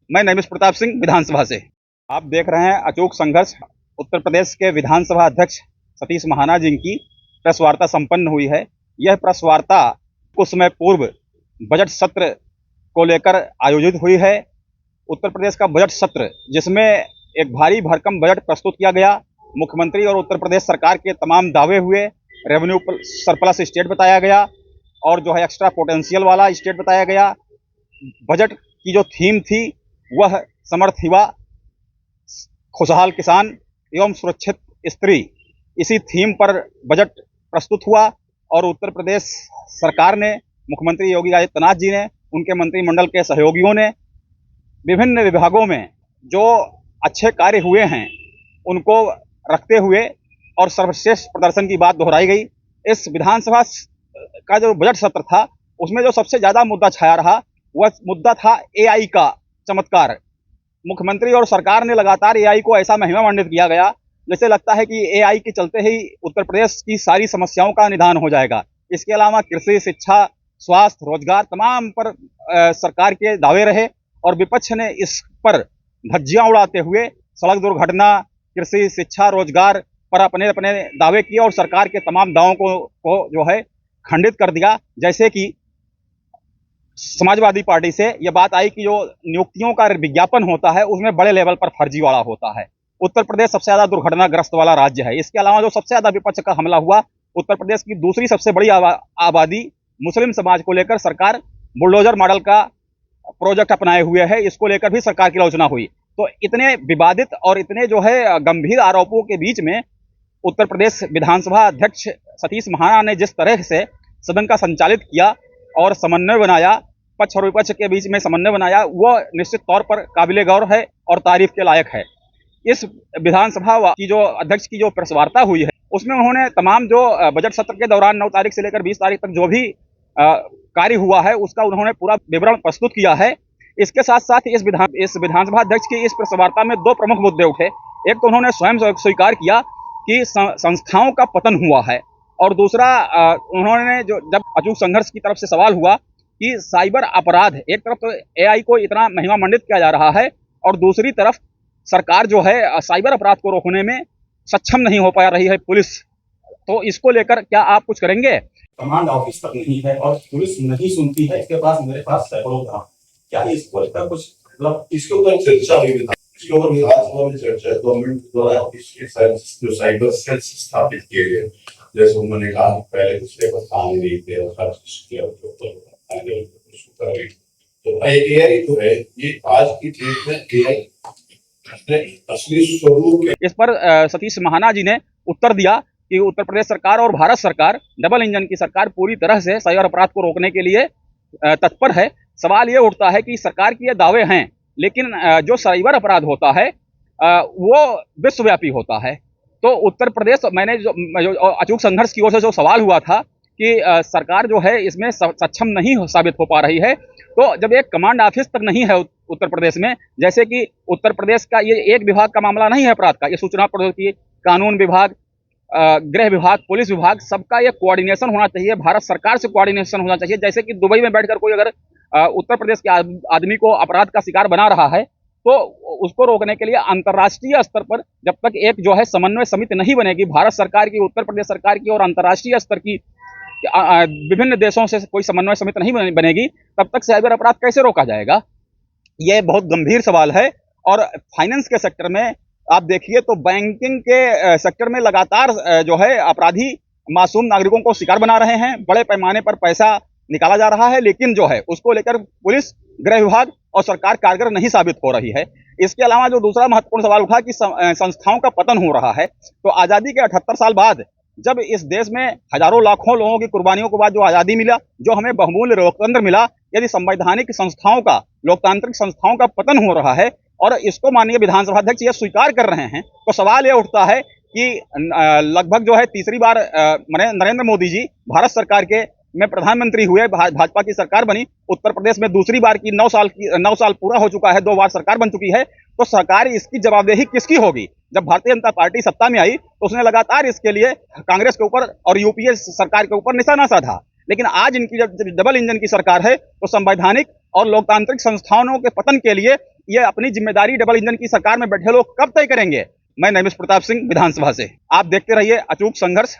मैं नैमिष प्रताप सिंह विधानसभा से। आप देख रहे हैं अचूक संघर्ष। उत्तर प्रदेश के विधानसभा अध्यक्ष सतीश महाना जी की प्रेस वार्ता संपन्न हुई है। यह प्रेस वार्ता कुछ समय पूर्व बजट सत्र को लेकर आयोजित हुई है। उत्तर प्रदेश का बजट सत्र, जिसमें एक भारी भरकम बजट प्रस्तुत किया गया। मुख्यमंत्री और उत्तर प्रदेश सरकार के तमाम दावे हुए। रेवेन्यू सरप्लस स्टेट बताया गया और जो है एक्स्ट्रा पोटेंशियल वाला स्टेट बताया गया। बजट की जो थीम थी वह समर्थ युवा, खुशहाल किसान एवं सुरक्षित स्त्री, इसी थीम पर बजट प्रस्तुत हुआ और उत्तर प्रदेश सरकार ने, मुख्यमंत्री योगी आदित्यनाथ जी ने, उनके मंत्रिमंडल के सहयोगियों ने विभिन्न विभागों में जो अच्छे कार्य हुए हैं उनको रखते हुए और सर्वश्रेष्ठ प्रदर्शन की बात दोहराई गई। इस विधानसभा का जो बजट सत्र था उसमें जो सबसे ज्यादा मुद्दा छाया रहा वह मुद्दा था एआई का चमत्कार। मुख्यमंत्री और सरकार ने लगातार एआई को ऐसा महिमा मंडित किया गया जैसे लगता है कि एआई के चलते ही उत्तर प्रदेश की सारी समस्याओं का निदान हो जाएगा। इसके अलावा कृषि, शिक्षा, स्वास्थ्य, रोजगार तमाम पर सरकार के दावे रहे और विपक्ष ने इस पर धज्जियां उड़ाते हुए सड़क दुर्घटना, कृषि, शिक्षा, रोजगार पर अपने अपने दावे किए और सरकार के तमाम दावों को जो है खंडित कर दिया। जैसे कि समाजवादी पार्टी से यह बात आई कि जो नियुक्तियों का विज्ञापन होता है उसमें बड़े लेवल पर फर्जीवाड़ा होता है। उत्तर प्रदेश सबसे ज्यादा दुर्घटनाग्रस्त वाला राज्य है। इसके अलावा जो सबसे ज्यादा विपक्ष का हमला हुआ, उत्तर प्रदेश की दूसरी सबसे बड़ी आबादी मुस्लिम समाज को लेकर सरकार बुलडोजर मॉडल का प्रोजेक्ट अपनाए हुए है, इसको लेकर भी सरकार की आलोचना हुई। तो इतने विवादित और इतने जो है गंभीर आरोपों के बीच में उत्तर प्रदेश विधानसभा अध्यक्ष सतीश महाना ने जिस तरह से सदन का संचालित किया और समन्वय बनाया, पक्ष और विपक्ष के बीच में समन्वय बनाया, वह निश्चित तौर पर काबिले गौर है और तारीफ के लायक है। इस विधानसभा की जो अध्यक्ष की जो प्रेस वार्ता हुई है उसमें उन्होंने तमाम जो बजट सत्र के दौरान 9 तारीख से लेकर 20 तारीख तक जो भी कार्य हुआ है उसका उन्होंने पूरा विवरण प्रस्तुत किया है। इसके साथ साथ इस विधानसभा अध्यक्ष की इस प्रेस वार्ता में 2 प्रमुख मुद्दे उठे। एक तो उन्होंने स्वयं स्वीकार किया कि संस्थाओं का पतन हुआ है और दूसरा उन्होंने जो जब अचूक संघर्ष की तरफ से सवाल हुआ कि साइबर अपराध, एक तरफ तो एआई को इतना महिमा मंडित किया जा रहा है और दूसरी तरफ सरकार जो है साइबर अपराध को रोकने में सक्षम नहीं हो पा रही है पुलिस, तो इसको लेकर क्या आप कुछ करेंगे? कमांड ऑफिस तक नहीं है और पुलिस नहीं सुनती है। इसके पास मेरे पास सैकड़ों था, क्या इसको लेकर कुछ मतलब इसके ऊपर चर्चा हुई थी? इसके ऊपर विधानसभा में चर्चा है। गवर्नमेंट द्वारा इसके जो साइबर सेल्स स्थापित किए गए, जैसे उन्होंने कहा पहले कुछ पेपर काम नहीं थे और हर चीज किया तो एआई तो है, ये आज की डेट में एआई असली स्वरूप। इस पर सतीश महाना जी ने उत्तर दिया कि उत्तर प्रदेश सरकार और भारत सरकार, डबल इंजन की सरकार, पूरी तरह से साइबर अपराध को रोकने के लिए तत्पर है। सवाल ये उठता है कि सरकार के ये दावे हैं लेकिन जो साइबर अपराध होता है वो विश्वव्यापी होता है। तो उत्तर प्रदेश, मैंने जो अचूक संघर्ष की ओर से जो सवाल हुआ था कि सरकार जो है इसमें सक्षम नहीं साबित हो पा रही है, तो जब एक कमांड ऑफिस तक नहीं है उत्तर प्रदेश में, जैसे कि उत्तर प्रदेश का ये एक विभाग का मामला नहीं है अपराध का, ये सूचना प्रौद्योगिकी, कानून विभाग, गृह विभाग, पुलिस विभाग, सबका ये कोऑर्डिनेशन होना चाहिए, भारत सरकार से कोऑर्डिनेशन होना चाहिए। जैसे कि दुबई में बैठकर कोई अगर उत्तर प्रदेश के आदमी को अपराध का शिकार बना रहा है तो उसको रोकने के लिए अंतर्राष्ट्रीय स्तर पर जब तक एक जो है समन्वय समिति नहीं बनेगी, भारत सरकार की, उत्तर प्रदेश सरकार की और अंतर्राष्ट्रीय स्तर की विभिन्न देशों से कोई समन्वय समिति नहीं बनेगी, तब तक साइबर अपराध कैसे रोका जाएगा? यह बहुत गंभीर सवाल है। और फाइनेंस के सेक्टर में आप देखिए तो बैंकिंग के सेक्टर में लगातार जो है अपराधी मासूम नागरिकों को शिकार बना रहे हैं, बड़े पैमाने पर पैसा निकाला जा रहा है, लेकिन जो है उसको लेकर पुलिस, गृह विभाग और सरकार कारगर नहीं साबित हो रही है। इसके अलावा जो दूसरा महत्वपूर्ण सवाल उठा कि संस्थाओं का पतन हो रहा है, तो आजादी के 78 साल बाद जब इस देश में हजारों लाखों लोगों की कुर्बानियों के बाद जो आजादी मिला, जो हमें बहुमूल्य लोकतंत्र मिला, यदि संवैधानिक संस्थाओं का, लोकतांत्रिक संस्थाओं का पतन हो रहा है और इसको माननीय विधानसभा अध्यक्ष ये स्वीकार कर रहे हैं, तो सवाल ये उठता है कि लगभग जो है तीसरी बार नरेंद्र मोदी जी भारत सरकार के में प्रधानमंत्री हुए, भाजपा की सरकार बनी, उत्तर प्रदेश में दूसरी बार की 9 साल पूरा हो चुका है, 2 बार सरकार बन चुकी है, तो सरकार इसकी जवाबदेही किसकी होगी? जब भारतीय जनता पार्टी सत्ता में आई तो उसने लगातार इसके लिए कांग्रेस के ऊपर और यूपीए सरकार के ऊपर निशाना साधा, लेकिन आज इनकी जब डबल इंजन की सरकार है तो संवैधानिक और लोकतांत्रिक संस्थानों के पतन के लिए ये अपनी जिम्मेदारी डबल इंजन की सरकार में बैठे लोग कब तय करेंगे। मैं नैमिष प्रताप सिंह, विधानसभा से। आप देखते रहिए अचूक संघर्ष।